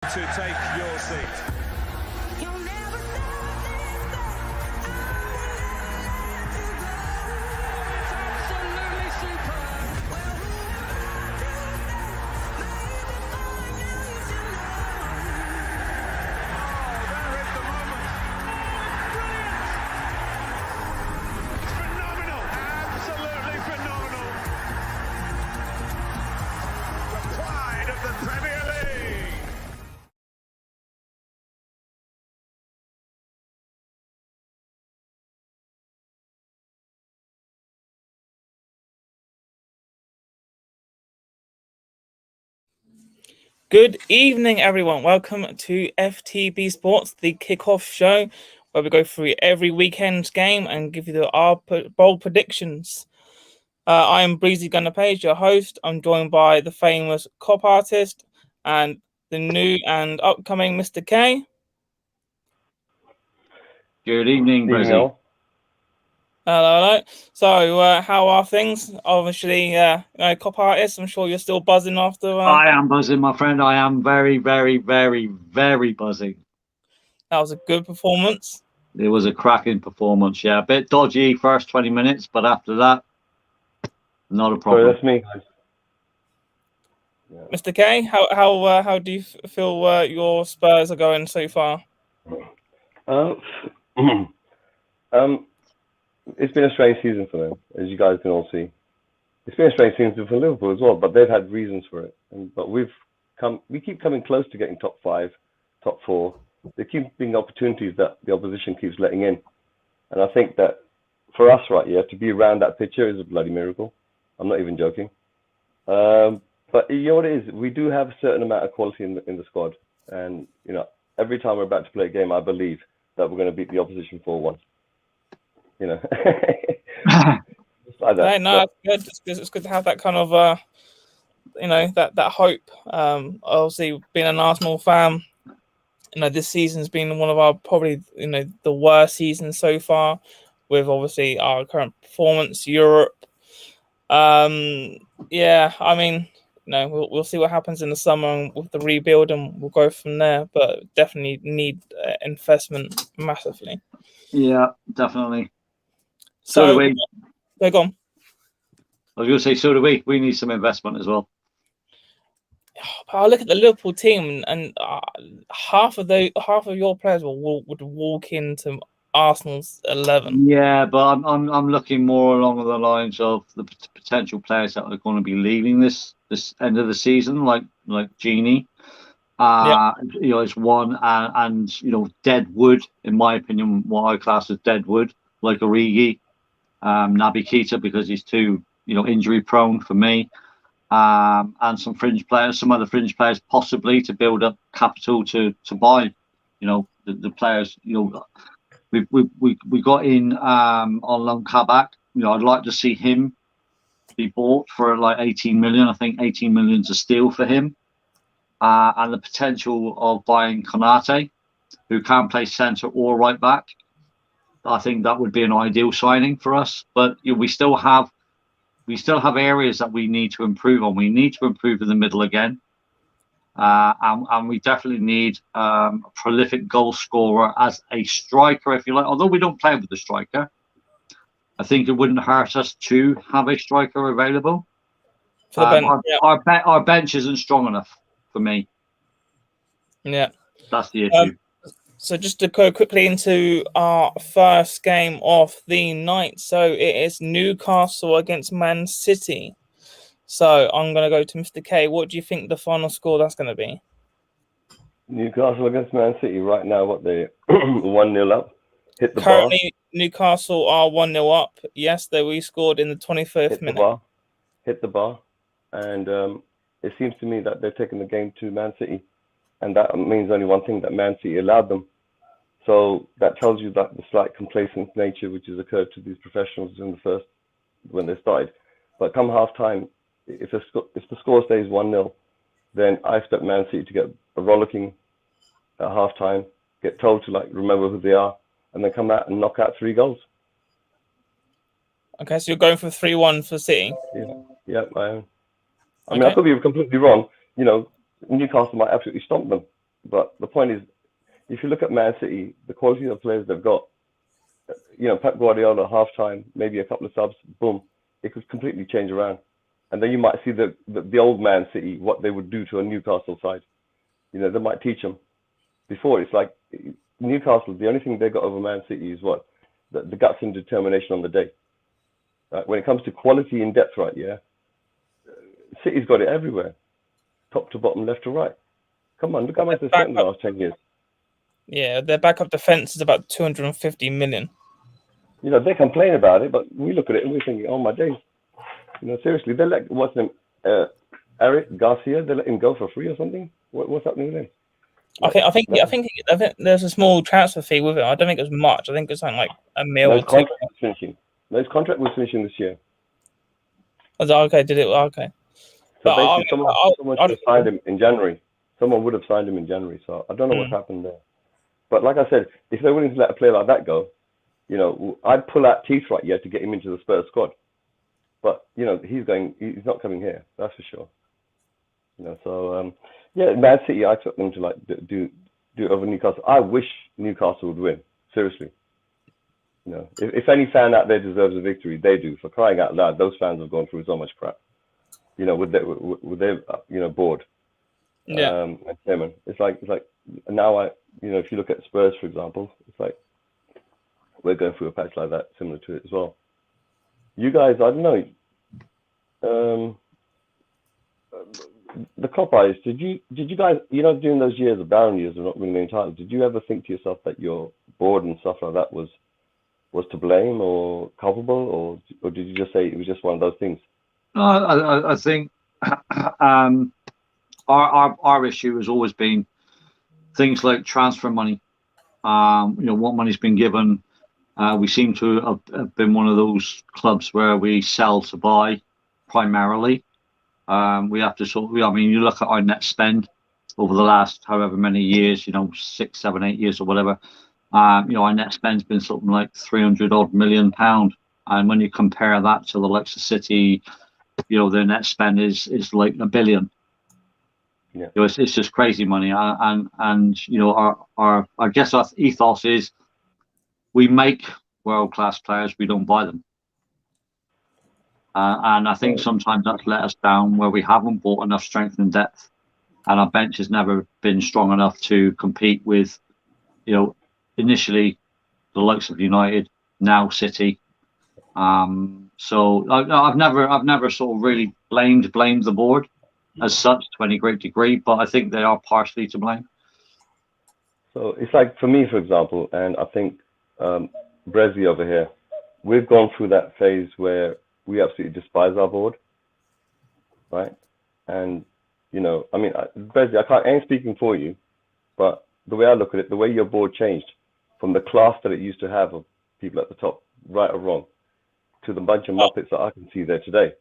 To take your seat. Premier League. Good evening, everyone. Welcome to FTB Sports, the kickoff show, where we go through every weekend's game and give you our bold predictions. I am Breezy Gunner Page, your host. I'm joined by the famous cop artist and the new and upcoming Mr. K. Good evening, Breezy. Hello. So, how are things? Obviously, cop artist. I'm sure you're still buzzing after. I am buzzing, my friend. I am very, very, very, very buzzing. That was a good performance. It was a cracking performance. Yeah, a bit dodgy first 20 minutes, but after that, not a problem. Sorry, that's me, guys. Yeah. Mr. K, how do you feel your Spurs are going so far? It's been a strange season for them, as you guys can all see. It's been a strange season for Liverpool as well, but they've had reasons for it. But we keep coming close to getting top 5, top 4. There keep being opportunities that the opposition keeps letting in, and I think that for us right here to be around that picture is a bloody miracle. I'm not even joking. But you know what it is? We do have a certain amount of quality in the squad, and every time we're about to play a game, I believe that we're going to beat the opposition 4-1. Just like that. No, it's good. It's good to have that kind of that hope. Obviously, being an Arsenal fan, this season's been one of our probably the worst seasons so far, with obviously our current performance, Europe. Yeah, I mean, we'll see what happens in the summer with the rebuild, and we'll go from there. But definitely need investment massively. Yeah, definitely. So do we. Go on. I was going to say, so do we. We need some investment as well. I look at the Liverpool team, and half of your players would walk into Arsenal's 11. Yeah, but I'm looking more along the lines of the potential players that are going to be leaving this end of the season, like Genie. It's one, and dead wood, in my opinion, what I class as dead wood, like Origi, Naby Keita, because he's too injury prone for me. And some other fringe players, possibly to build up capital to buy, the players. We got in on loan Kabak. I'd like to see him be bought for like 18 million. I think 18 million is a steal for him. And the potential of buying Konate, who can play centre or right back. I think that would be an ideal signing for us. But we still have areas that we need to improve on. We need to improve in the middle again. And we definitely need a prolific goal scorer as a striker, if you like. Although we don't play with a striker, I think it wouldn't hurt us to have a striker available. For the bench, our bench isn't strong enough for me. Yeah. That's the issue. So just to go quickly into our first game of the night. So it is Newcastle against Man City. So I'm going to go to Mr. K. What do you think the final score that's going to be? Newcastle against Man City right now, what they 1-0 up? Currently, Newcastle are 1-0 up. Yes, we scored in the 25th minute. Hit the bar. And it seems to me that they're taking the game to Man City. And that means only one thing, that Man City allowed them. So that tells you that the slight complacent nature which has occurred to these professionals when they started. But come half time, if the score stays 1-0, then I expect Man City to get a rollicking at half time, get told to remember who they are, and then come out and knock out 3 goals. Okay, so you're going for 3-1 for City? Yeah, I am. I mean, I could be completely wrong. Newcastle might absolutely stomp them. But the point is, if you look at Man City, the quality of players they've got, Pep Guardiola, half-time, maybe a couple of subs, boom, it could completely change around. And then you might see the old Man City, what they would do to a Newcastle side. They might teach them. Before, it's like Newcastle, the only thing they got over Man City is what? The guts and determination on the day. Right? When it comes to quality in depth, right, yeah, City's got it everywhere. Top to bottom, left to right. Come on, look how much they've spent in the last 10 years. Yeah, their backup defense is about 250 million. They complain about it, but we look at it and we're thinking, oh my days. Seriously, they let, what's his name, Eric Garcia, they let him go for free or something? What's happening with him? I think there's a small transfer fee with it. I don't think it was much. I think it was something like a mil or two. His contract was finishing this year. Was it okay? Did it? Okay. So basically, someone should have signed him in January. Someone would have signed him in January. So I don't know what's happened there. But like I said, if they're willing to let a player like that go, I'd pull out teeth right here to get him into the Spurs squad. But he's not coming here. That's for sure. So Man City, I took them to do over Newcastle. I wish Newcastle would win. Seriously. If any fan out there deserves a victory, they do. For crying out loud, those fans have gone through so much crap. With their board. Yeah. And chairman. It's like now if you look at Spurs, for example, it's like we're going through a patch like that, similar to it as well. You guys, I don't know. The Cop-Eyes, did you guys, during those years, the barren years of not winning any titles, did you ever think to yourself that your board and stuff like that was to blame or culpable, or did you just say it was just one of those things? No, I think our issue has always been things like transfer money. What money's been given. We seem to have been one of those clubs where we sell to buy primarily. We have to you look at our net spend over the last however many years, 6, 7, 8 years or whatever. Our net spend's been something like £300 million. And when you compare that to the likes of City, their net spend is like $1 billion. Yeah. It's just crazy money. And our I guess our ethos is we make world-class players, we don't buy them. And I think sometimes that's let us down where we haven't bought enough strength and depth, and our bench has never been strong enough to compete with, initially the likes of United, now City. So I've never sort of really blamed the board as such to any great degree, but I think they are partially to blame. So it's like for me, for example, and I think Brezzy over here, we've gone through that phase where we absolutely despise our board, right? And Brezzy, I ain't speaking for you, but the way I look at it, the way your board changed from the class that it used to have of people at the top, right or wrong, to the bunch of muppets that I can see there today.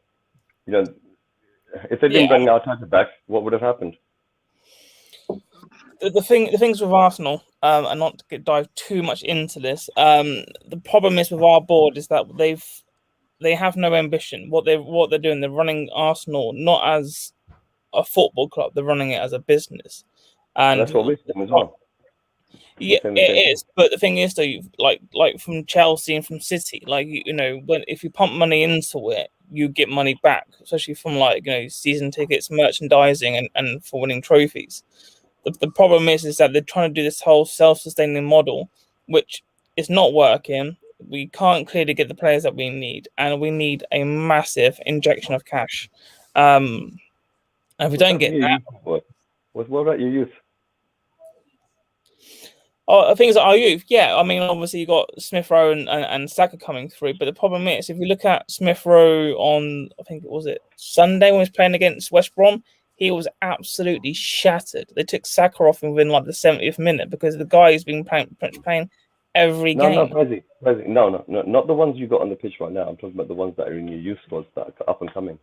If they didn't bring our title back, what would have happened? The things with Arsenal, and not to dive too much into this, the problem is with our board is that they have no ambition. What they're doing, they're running Arsenal not as a football club, they're running it as a business. And that's what we're doing as well. Yeah, it is. But the thing is, though, like from Chelsea and from City, if you pump money into it, you get money back, especially from season tickets, merchandising, and for winning trophies. The problem is that they're trying to do this whole self-sustaining model, which is not working. We can't clearly get the players that we need, and we need a massive injection of cash. And if we don't get that, what about your youth? Things like our youth, yeah. I mean, obviously you got Smith Rowe and Saka coming through, but the problem is if you look at Smith Rowe on, I think Sunday when he was playing against West Brom, he was absolutely shattered. They took Saka off within the 70th minute because the guy has been playing every game. No, Brezzy, no, not the ones you got on the pitch right now. I'm talking about the ones that are in your youth squads that are up and coming.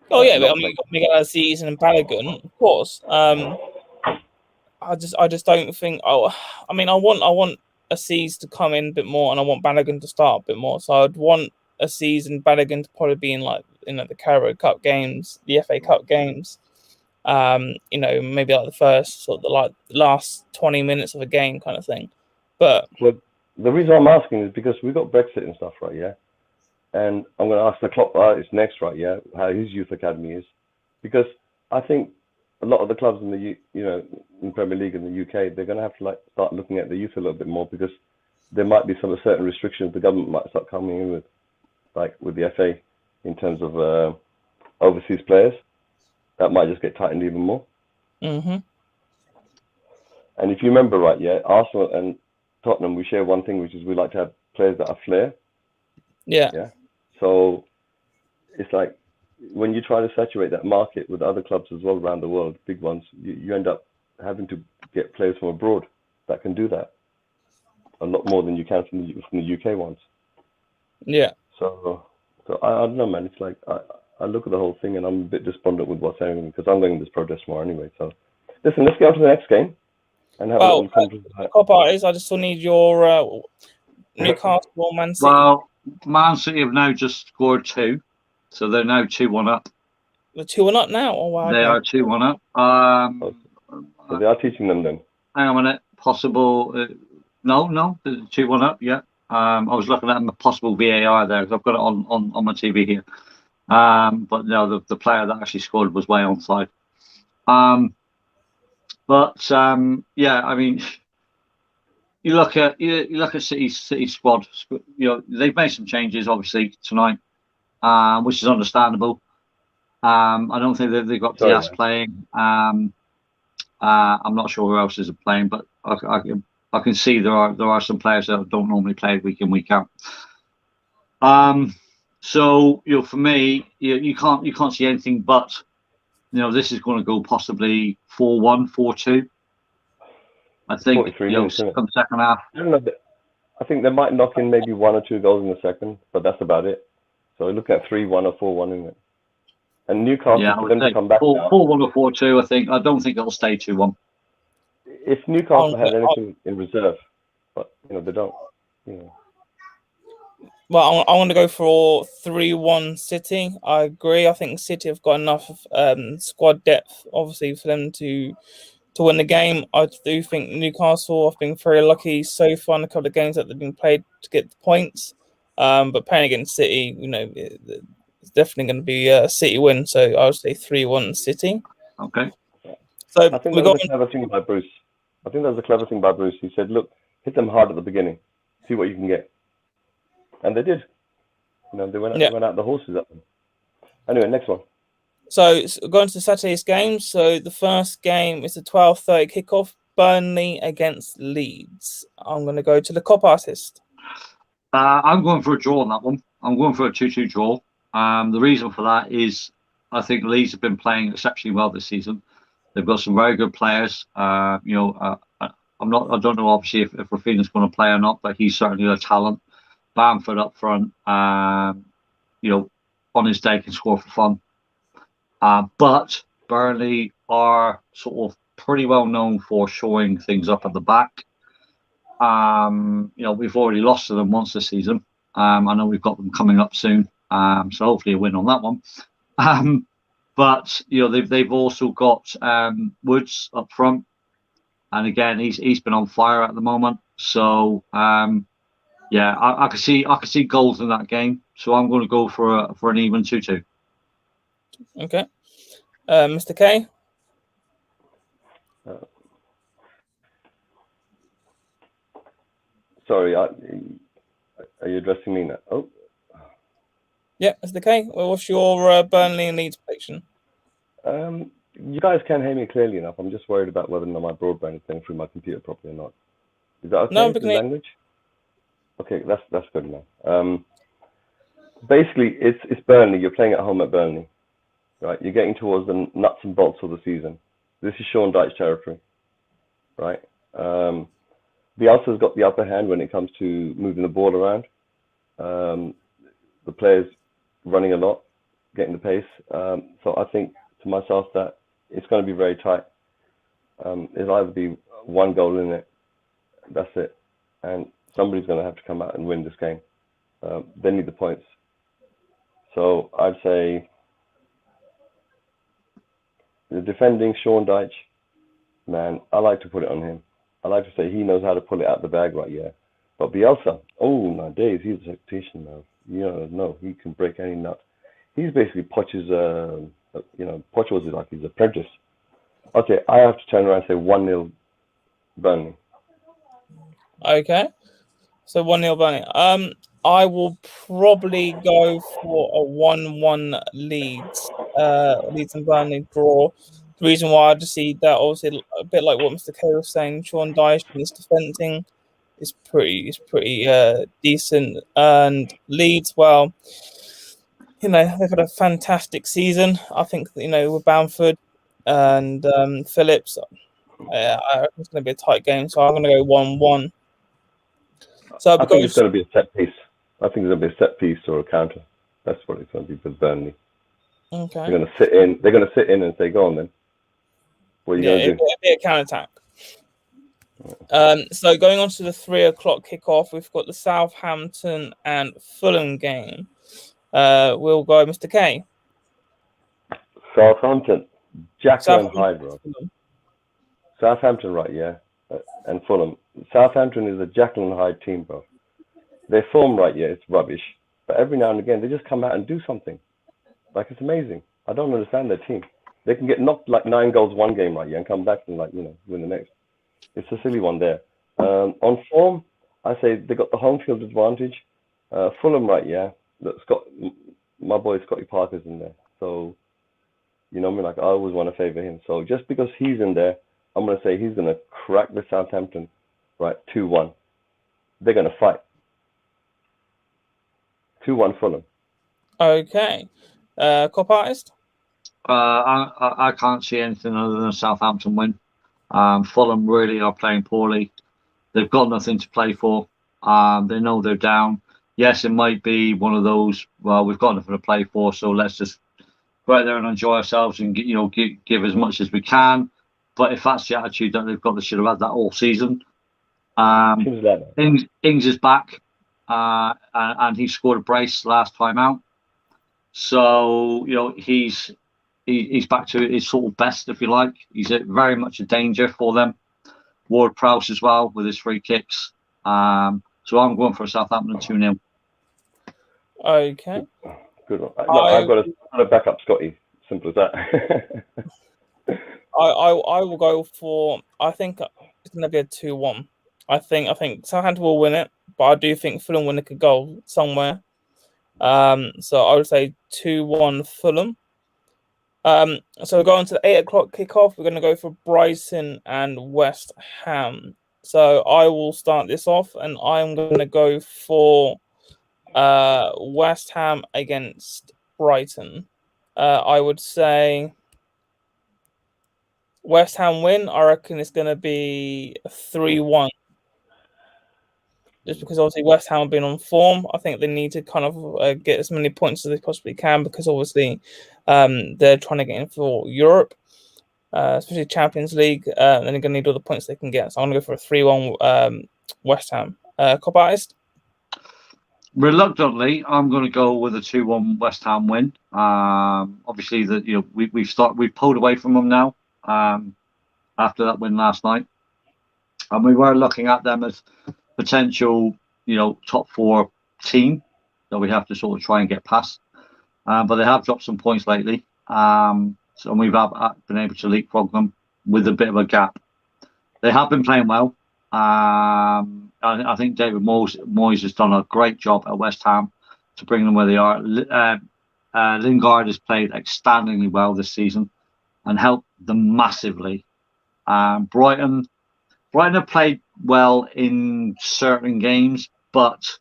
Oh yeah, but you got Miguel Aziz and Balogun, of course. I just don't think. I want Aziz to come in a bit more, and I want Balogun to start a bit more. So I'd want Aziz and Balogun to probably be in the Carabao Cup games, the FA Cup games, Maybe like the first sort of the last 20 minutes of a game kind of thing. But the reason I'm asking is because we got Brexit and stuff, right? Yeah. And I'm going to ask the Klopp artist next, right? Yeah, how his youth academy is, because I think a lot of the clubs in the in Premier League in the UK, they're going to have to start looking at the youth a little bit more, because there might be some certain restrictions the government might start coming in with, like with the FA, in terms of overseas players. That might just get tightened even more. Mm-hmm. And if you remember right, yeah, Arsenal and Tottenham, we share one thing, which is we like to have players that are flair. Yeah. Yeah. So it's like when you try to saturate that market with other clubs as well around the world, big ones, you end up having to get players from abroad that can do that a lot more than you can from the UK ones. Yeah. So I don't know, man. It's like I look at the whole thing and I'm a bit despondent with what's happening, because I'm going to this protest tomorrow anyway. So listen, let's get on to the next game and have a little conversation. Cop artist, I just still need your Newcastle or Man City. Well, Man City have now just scored 2, so they're now 2-1 up. They're 2-1 up now. Oh wow! They are 2-1 up. So they are teaching them then. Hang on a minute. Possible? No, 2-1 up. Yeah. I was looking at the possible VAR there, because I've got it on my TV here. But no, the player that actually scored was way onside. Yeah, I mean, you look at City's squad. They've made some changes obviously tonight, which is understandable. I don't think they've got Diaz playing. I'm not sure who else is playing, but I can see there are some players that don't normally play week in, week out. So for me, you can't see anything but this is going to go possibly 4-1, 4-2. I think come second half. I don't know. I think they might knock in maybe 1 or 2 goals in the second, but that's about it. So look at 3-1 or 4-1 in it. And Newcastle, for them to come back 4-1 or 4-2. I don't think it'll stay 2-1. If Newcastle had anything in reserve, but they don't. Well, I want to go for 3-1 City. I agree. I think City have got enough squad depth, obviously, for them to win the game. I do think Newcastle have been very lucky so far in a couple of games that they've been played to get the points. But playing against City, it's definitely going to be a City win. So I would say 3-1 City. Okay. So I think that was a clever thing by Bruce. He said, look, hit them hard at the beginning. See what you can get. And they did. They went out the horses at them. Anyway, next one. So going to Saturday's game. So the first game is a 12:30 kickoff. Burnley against Leeds. I'm going to go to the cop artist. I'm going for a draw on that one. I'm going for a 2-2 draw. The reason for that is I think Leeds have been playing exceptionally well this season. They've got some very good players. I don't know obviously if Rafinha's going to play or not, but he's certainly a talent. Bamford up front, on his day can score for fun. But Burnley are sort of pretty well known for showing things up at the back. We've already lost to them once this season. I know we've got them coming up soon. So hopefully a win on that one. But they've also got Woods up front, and again he's been on fire at the moment. So I can see goals in that game. So I'm going to go for an even 2-2. Okay, Mr. K. Sorry, are you addressing me now? Oh. Yeah, Mr. K. Well, what's your Burnley and Leeds prediction? You guys can't hear me clearly enough. I'm just worried about whether or not my broadband is going through my computer properly or not. Is that okay? No, the language? Okay, that's good enough. Basically, it's Burnley. You're playing at home at Burnley, right? You're getting towards the nuts and bolts of the season. This is Sean Dyche territory, right? Bielsa's got the upper hand when it comes to moving the ball around. The players running a lot, getting the pace. So I think to myself that it's going to be very tight. It'll either be 1 goal in it, that's it, and somebody's going to have to come out and win this game. They need the points. So I'd say The defending Sean Dyche, man, I like to put it on him. I like to say he knows how to pull it out the bag, right? Yeah. But Bielsa, oh my days, he's a tactician, man. You don't know, he can break any nut. He's basically Poch's, Poch was like his apprentice. Okay, I have to turn around and say 1-0 Burnley. Okay. So 1-0 Burnley. I will probably go for a 1-1 Leeds. Leeds and Burnley draw. The reason why I just see that, obviously, a bit like what Mr. K was saying, Sean Dyche and his defending is pretty decent. And Leeds, well, they've had a fantastic season. I think, with Bamford and Phillips, I think it's going to be a tight game. So I'm going to go 1-1. So I think it's going to be a set piece. I think it's going to be a set piece or a counter. That's what it's going to be for Burnley. Okay. They're going to sit in. They're going to sit in and say, "Go on, then." What are you going to do? It'll be a counter attack. So going on to the 3:00 kickoff, we've got the Southampton and Fulham game. We'll go, Mr. K. Southampton, Jekyll and Hyde, bro. Southampton, right? Yeah, and Fulham. Southampton is a Jekyll and Hyde team, bro. Their form, right? Yeah, it's rubbish. But every now and again, they just come out and do something. Like, it's amazing. I don't understand their team. They can get knocked like 9 goals one game, right? Yeah, and come back and win the next. It's a silly one there. On form, I say they got the home field advantage. Fulham, right? Yeah, my boy Scotty Parker's in there, so I always want to favour him. So just because he's in there, I'm going to say he's going to crack the Southampton, right? 2-1. They're going to fight. 2-1 Fulham. Okay. Cop artist? I can't see anything other than a Southampton win. Fulham really are playing poorly. They've got nothing to play for. They know they're down. Yes, it might be one of those, well, we've got nothing to play for, so let's just go out there and enjoy ourselves and give as much as we can. But if that's the attitude that they've got, they should have had that all season. Ings is back, and he scored a brace last time out. So he's back to his sort of best, if you like. He's very much a danger for them. Ward-Prowse as well with his free kicks. So I'm going for a Southampton 2-0. Okay. Good one. I've got to back up Scotty. Simple as that. I will go for. I think it's going to be a 2-1. I think Southampton will win it, but I do think Fulham will nick a goal somewhere. So I would say 2-1 Fulham. So we're going to the 8:00 kickoff. We're going to go for Brighton and West Ham. So I will start this off, and I'm going to go for West Ham against Brighton. I would say West Ham win. I reckon it's going to be 3-1. Just because obviously West Ham have been on form. I think they need to kind of get as many points as they possibly can, because obviously they're trying to get in for Europe, especially Champions League. And they're going to need all the points they can get. So I'm going to go for a 3-1 West Ham. Cop artist? Reluctantly, I'm going to go with a 2-1 West Ham win. Obviously, we've pulled away from them now after that win last night, and we were looking at them as potential, top 4 team that we have to sort of try and get past. But they have dropped some points lately, so we've been able to leapfrog them with a bit of a gap. They have been playing well. I think David Moyes has done a great job at West Ham to bring them where they are. Lingard has played outstandingly well this season and helped them massively. Brighton have played well in certain games, but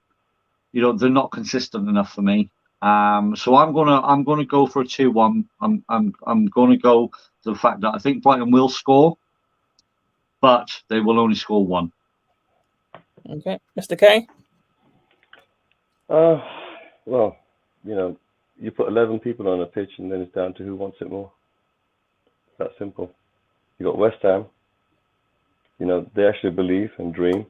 they're not consistent enough for me. So I'm gonna go for a 2-1. I'm gonna go to the fact that I think Brighton will score, but they will only score 1. Okay, Mr. K. Well, you put 11 people on a pitch, and then it's down to who wants it more. It's that simple. You got West Ham. They actually believe and dream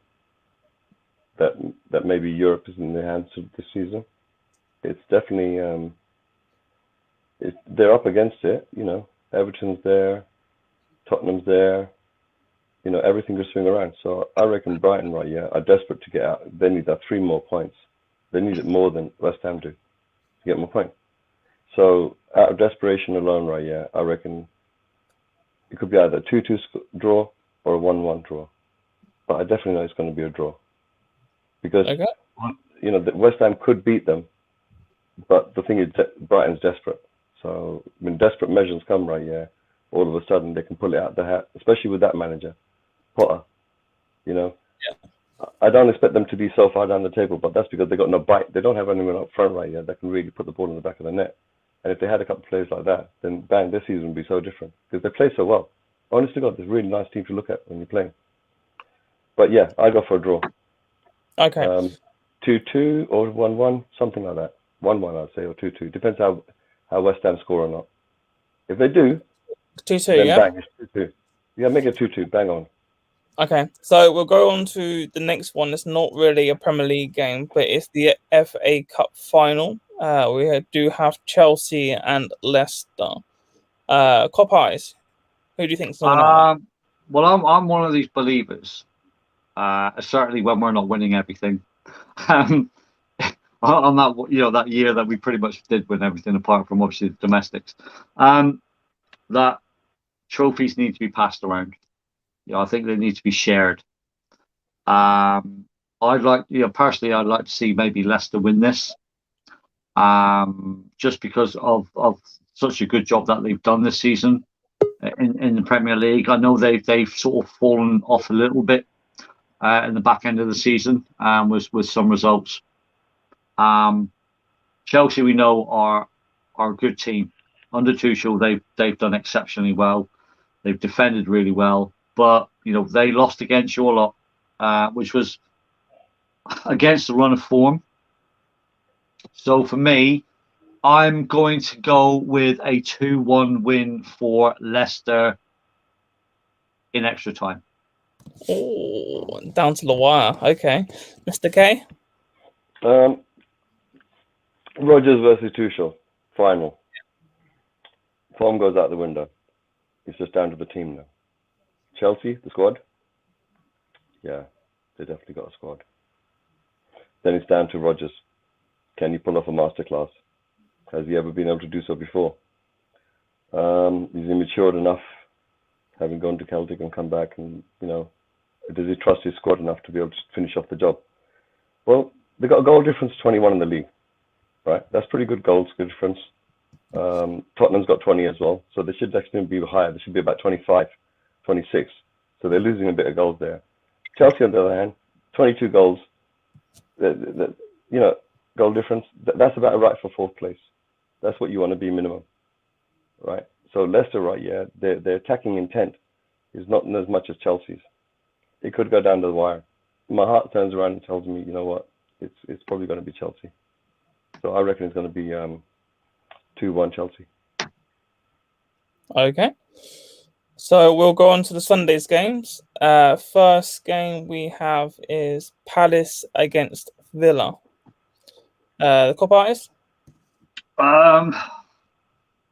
that maybe Europe is in their hands this season. It's definitely they're up against it, Everton's there, Tottenham's there. You know, everything will swing around. So I reckon Brighton, right, yeah, are desperate to get out. They need that 3 more points. They need it more than West Ham do to get more points. So out of desperation alone, right, yeah, I reckon it could be either a 2-2 draw or a 1-1 draw. But I definitely know it's going to be a draw. Because, you know, West Ham could beat them. But the thing is, Brighton's desperate. So when desperate measures come, right, yeah, all of a sudden they can pull it out of the hat, especially with that manager, Potter. You know, I don't expect them to be so far down the table, but that's because they got no bite. They don't have anyone up front right yet that can really put the ball in the back of the net. And if they had a couple of players like that, then bang, this season would be so different because they play so well. Honestly, God, it's a really nice team to look at when you're playing. But yeah, I go for a draw. Okay. 2-2 or 1-1, something like that. 1-1, I'd say, or 2-2. Depends how West Ham score or not. If they do, 2-2, then yeah? bang, it's 2-2. Yeah, make it 2-2, bang on. Okay, so we'll go on to the next one. It's not really a Premier League game, but it's the FA Cup final. We do have Chelsea and Leicester. Cop Eyes, who do you think is going to win? Well, I'm one of these believers. Certainly when we're not winning everything. On that, you know, that year that we pretty much did win everything apart from obviously the domestics. That trophies need to be passed around. You know, I think they need to be shared. I'd like, you know, personally, I'd like to see maybe Leicester win this. Just because of such a good job that they've done this season in the Premier League. I know they've sort of fallen off a little bit in the back end of the season with some results. Chelsea, we know, are a good team. Under Tuchel, they've done exceptionally well. They've defended really well, but you know they lost against your lot, which was against the run of form. So for me, I'm going to go with a 2-1 win for Leicester in extra time. Oh, down to the wire. Okay, Mr. K. Rodgers versus Tuchel, final. Form goes out the window. It's just down to the team now. Chelsea, the squad? Yeah, they definitely got a squad. Then it's down to Rodgers. Can he pull off a masterclass? Has he ever been able to do so before? Is he matured enough, having gone to Celtic and come back, and you know, does he trust his squad enough to be able to finish off the job? Well, they got a goal difference 21 in the league, right? That's pretty good goals, good difference. Tottenham's got 20 as well, so they should actually be higher. They should be about 25, 26. So they're losing a bit of goals there. Chelsea, on the other hand, 22 goals. You know, goal difference. That's about right for fourth place. That's what you want to be minimum, right? So Leicester, right? Yeah, their attacking intent is not as much as Chelsea's. It could go down to the wire. My heart turns around and tells me, you know what? It's probably going to be Chelsea. So I reckon it's going to be 2-1 Chelsea. Okay. So we'll go on to the Sunday's games. First game we have is Palace against Villa. The Cop Artists?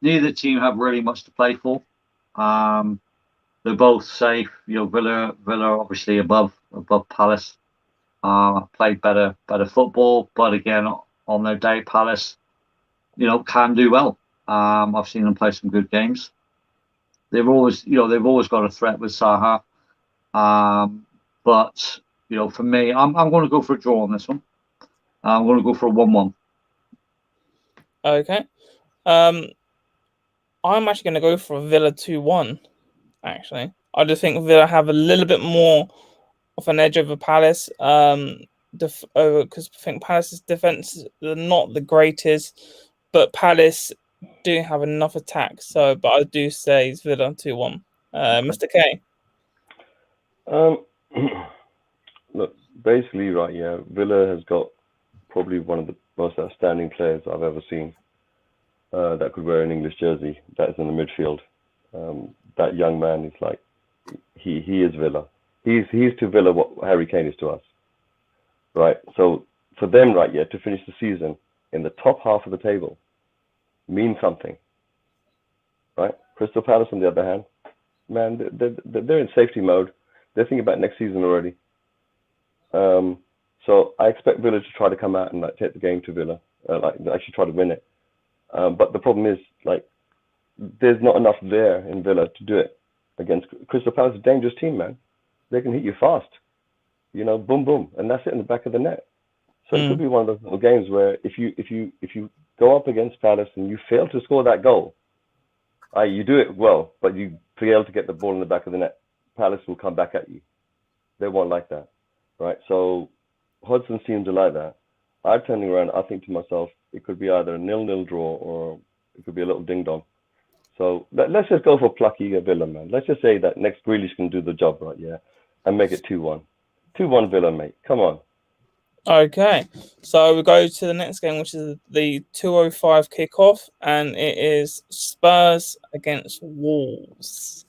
Neither team have really much to play for. They're both safe. You know, Villa obviously above Palace. Played better football, but again, on their day, Palace, you know, can do well. I've seen them play some good games. They've always got a threat with Saha. But you know, for me, I'm going to go for a draw on this one. I'm going to go for a 1-1. Okay. I'm actually going to go for a Villa 2-1. Actually, I just think Villa have a little bit more of an edge over Palace. Because I think Palace's defense are not the greatest, but Palace do have enough attack. So, but I do say it's Villa 2-1. Mr. K. Look, basically, right, yeah, Villa has got probably one of the most outstanding players I've ever seen that could wear an English jersey. That is in the midfield. That young man is like, he is Villa. He's to Villa what Harry Kane is to us, right? So for them, right, yeah, to finish the season in the top half of the table means something, right? Crystal Palace, on the other hand, man, they're in safety mode. They're thinking about next season already. So I expect Villa to try to come out and like take the game to Villa, like actually try to win it. But the problem is like there's not enough there in Villa to do it against Crystal Palace. Is a dangerous team, man. They can hit you fast, boom, boom, and that's it in the back of the net. So it could be one of those little games where if you go up against Palace and you fail to score that goal, you do it well, but you fail to get the ball in the back of the net, Palace will come back at you. They won't like that, right? So Hudson seemed to like that. I'm turning around, I think to myself, it could be either a 0-0 draw or it could be a little ding-dong. So let's just go for plucky Villa, man. Let's just say that next Grealish can do the job, right? Yeah, and make it 2-1. 2-1 Villa, mate. Come on. Okay, so we go to the next game, which is the 2:05 kickoff, and it is Spurs against Wolves.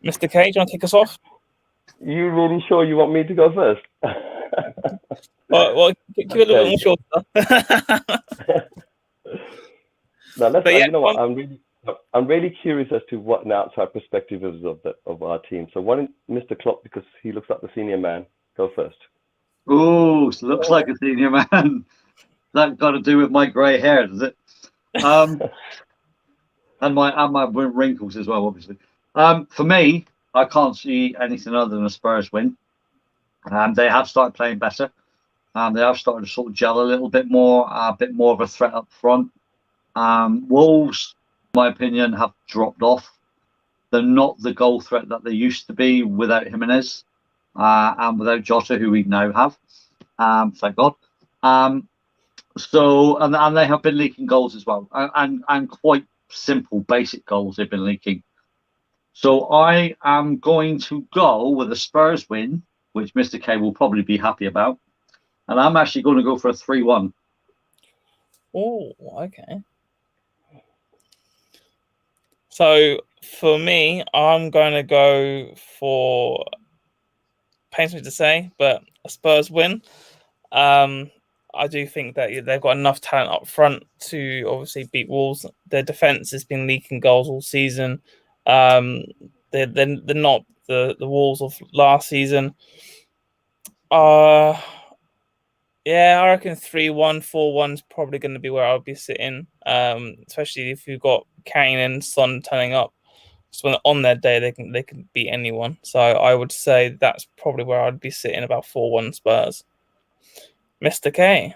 Mr. K, do you want to kick us off? You really sure you want me to go first? Well, keep it a little bit more shorter. Now, you know what? I'm really curious as to what an outside perspective is of our team. So why don't Mr. Klopp, because he looks like the senior man, go first? Oh, looks like a senior man. That got to do with my grey hair, does it? And my wrinkles as well, obviously. For me, I can't see anything other than a Spurs win. They have started playing better. They have started to sort of gel a little bit more of a threat up front. Wolves, in my opinion, have dropped off. They're not the goal threat that they used to be without Jimenez and without Jota, who we now have. Thank God. So they have been leaking goals as well, and quite simple, basic goals they've been leaking. So I am going to go with a Spurs win, which Mr. K will probably be happy about. And I'm actually going to go for a 3-1. Oh, okay. So for me, I'm going to go for, pains me to say, but a Spurs win. I do think that they've got enough talent up front to obviously beat Wolves. Their defense has been leaking goals all season. They're not the Wolves of last season. Yeah, I reckon 3-1, 4-1 is probably going to be where I'll be sitting. Especially if you've got Kane and Son turning up. So when on their day, they can beat anyone. So I would say that's probably where I'd be sitting, about 4-1 Spurs. Mr. K.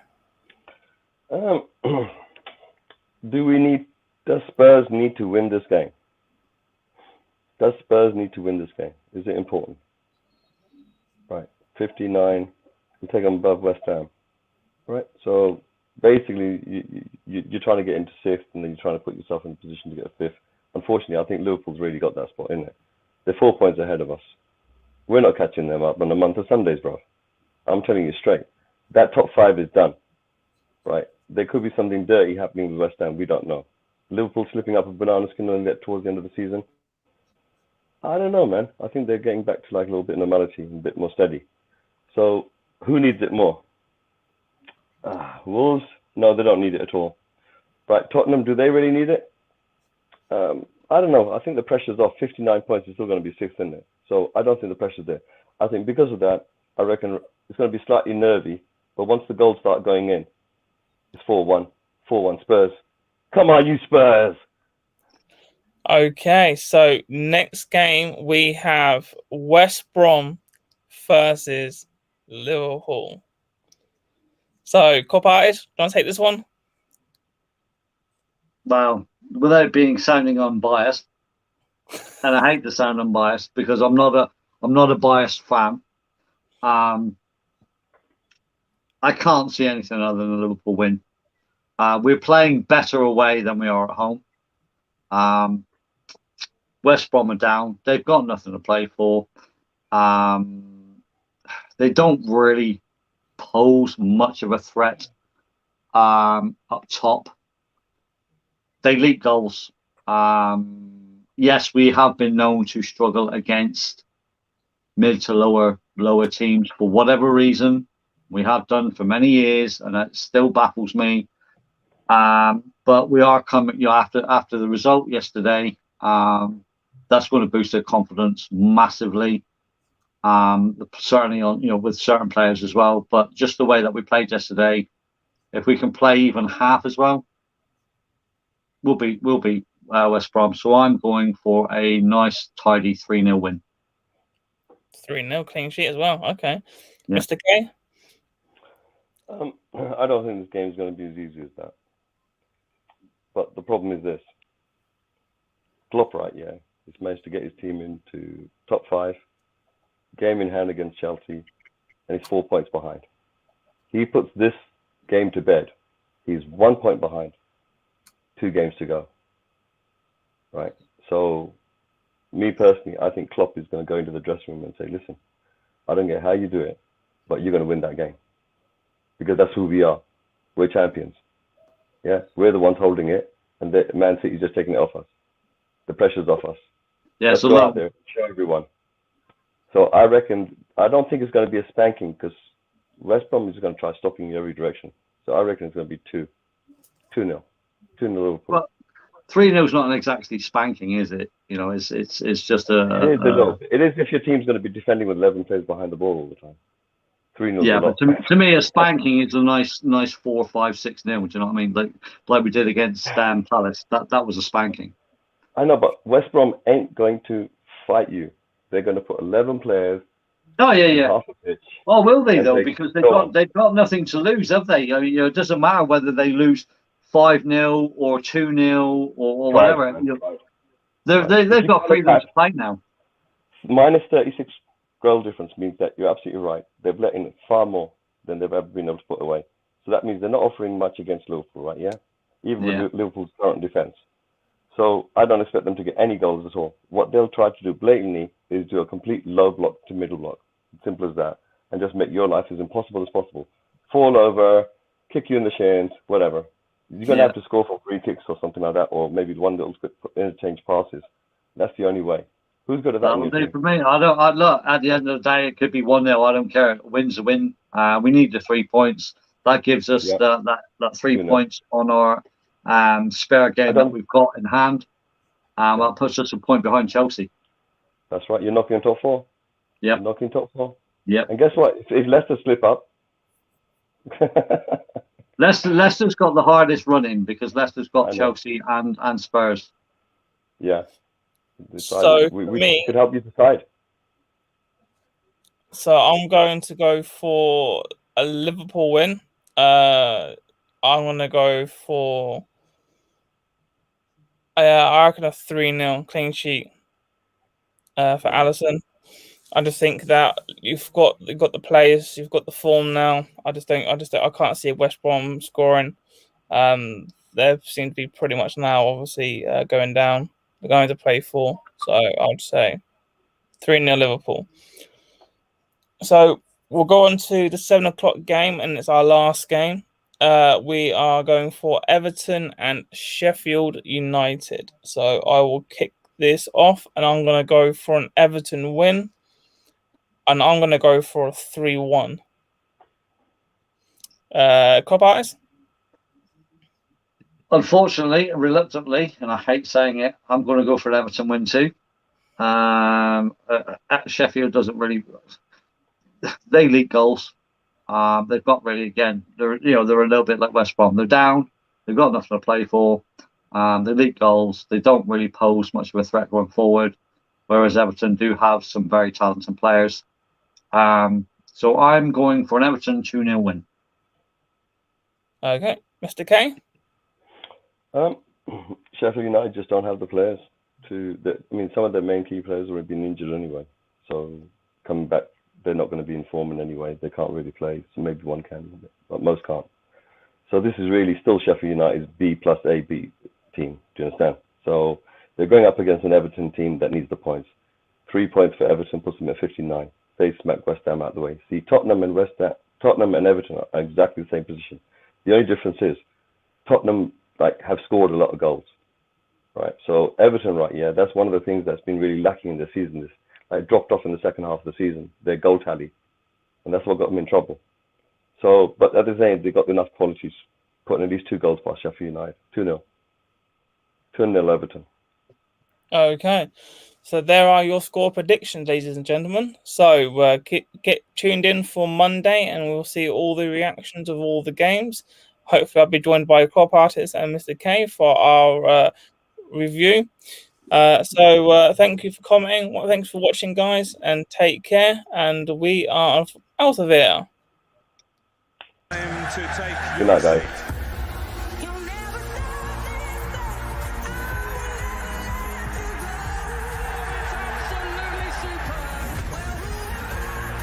Does Spurs need to win this game? Does Spurs need to win this game? Is it important? Right, 59. You take them above West Ham. Right, so basically you're trying to get into 6th, and then you're trying to put yourself in a position to get a 5th. Unfortunately, I think Liverpool's really got that spot in it. They're 4 points ahead of us. We're not catching them up on a month of Sundays, bro. I'm telling you straight. That top 5 is done. Right? There could be something dirty happening with West Ham. We don't know. Liverpool slipping up a banana skin when they get towards the end of the season. I don't know, man. I think they're getting back to like a little bit of normality and a bit more steady. So who needs it more? Wolves? No, they don't need it at all. Right, Tottenham, do they really need it? I don't know. I think the pressure's off. 59 points is still going to be 6th, isn't it? So I don't think the pressure's there. I think because of that, I reckon it's going to be slightly nervy. But once the goals start going in, it's 4-1. 4-1 Spurs. Come on, you Spurs! Okay, so next game we have West Brom versus Liverpool. So, Cop-Arted, do you want to take this one? Well, without sounding unbiased, and I hate to sound unbiased because I'm not a biased fan. I can't see anything other than a Liverpool win. We're playing better away than we are at home. West Brom are down. They've got nothing to play for. They don't really pose much of a threat up top. They leak goals. Yes, we have been known to struggle against mid to lower teams for whatever reason. We have done for many years, and it still baffles me. But we are coming, after the result yesterday, That's going to boost their confidence massively. Certainly on with certain players as well. But just the way that we played yesterday, if we can play even half as well, we'll beat West Brom. So I'm going for a nice tidy 3-0 win. 3-0 clean sheet as well. Okay, Yeah. Mr. K. I don't think this game is going to be as easy as that. But the problem is this: Klopp, right? Yeah, he's managed to get his team into top 5, game in hand against Chelsea, and he's 4 points behind. He puts this game to bed. He's 1 point behind, 2 games to go. Right. So, me personally, I think Klopp is going to go into the dressing room and say, "Listen, I don't care how you do it, but you're going to win that game because that's who we are. We're champions. Yeah, we're the ones holding it, and Man City's just taking it off us. The pressure's off us. Yeah, Let's go out there, show everyone." So I don't think it's going to be a spanking because West Brom is going to try stopping you every direction. So I reckon it's going to be 2-0. 2-0 Liverpool. Well, 3-0 is not an exactly spanking, is it? It's just It is if your team's going to be defending with 11 players behind the ball all the time. 3-0. Yeah, but to me, a spanking is a nice 4, 5, 6-0. Do you know what I mean? Like we did against Palace. That was a spanking. I know, but West Brom ain't going to fight you. They're going to put 11 players. Oh yeah. Half a pitch. Oh, will they though? Because they've got nothing to lose, have they? I mean, it doesn't matter whether they lose 5-0 or 2-0 or whatever. They've got freedom to play now. Minus 36 goal difference means that you're absolutely right. They've let in far more than they've ever been able to put away. So that means they're not offering much against Liverpool, right? Yeah, even with Liverpool's current defense. So I don't expect them to get any goals at all. What they'll try to do blatantly is do a complete low block to middle block. Simple as that. And just make your life as impossible as possible. Fall over, kick you in the shins, whatever. You're going to have to score for free kicks or something like that, or maybe one little interchange passes. That's the only way. Who's good at that? That'll do for me. I look, at the end of the day, it could be 1-0. I don't care. Win's a win. We need the 3 points. That gives us that 3 points on our spare game that we've got in hand. That puts us a point behind Chelsea. That's right. You're knocking top 4. Yeah. You're knocking top 4. Yeah. And guess what? If Leicester slip up. Leicester's got the hardest running because Leicester's got Chelsea and Spurs. Yeah. So we could help you decide. So I'm going to go for a Liverpool win. I'm going to go for I reckon a 3-0 clean sheet for Alisson. I just think that you've got the players, you've got the form now. I can't see West Brom scoring. They seem to be pretty much now obviously going down. They're going to play 4, so I'd say 3-0 Liverpool. So we'll go on to the 7 o'clock game, and it's our last game. We are going for Everton and Sheffield United. So I will kick this off, and I'm going to go for an Everton win, and I'm going to go for a 3-1. Cop eyes? Unfortunately, reluctantly, and I hate saying it, I'm going to go for an Everton win too. Sheffield doesn't really. They leak goals. They've got really they're a little bit like West Brom. They're down. They've got nothing to play for. They leak goals. They don't really pose much of a threat going forward, whereas Everton do have some very talented players. So I'm going for an Everton 2-0 win. Okay, Mr. K. Sheffield United just don't have the players some of their main key players have been injured anyway. So coming back, they're not going to be in form in any way. They can't really play. So maybe one can, but most can't. So this is really still Sheffield United's B plus A B team. Do you understand? So they're going up against an Everton team that needs the points. 3 points for Everton puts them at 59. They smack West Ham out of the way. See, Tottenham and Everton are exactly the same position. The only difference is Tottenham have scored a lot of goals, right? So Everton, right? Yeah, that's one of the things that's been really lacking in the season. This dropped off in the second half of the season. Their goal tally, and that's what got them in trouble. So, but at the same, they got enough qualities, putting at least 2 goals past Sheffield United. 2-0. 2-0 Everton. Okay. So there are your score predictions, ladies and gentlemen. So get tuned in for Monday, and we'll see all the reactions of all the games. Hopefully, I'll be joined by Crop Artist and Mr. K for our review. So thank you for commenting. Well, thanks for watching, guys, and take care. And we are out of here. Time to take Good your night, guys. seat.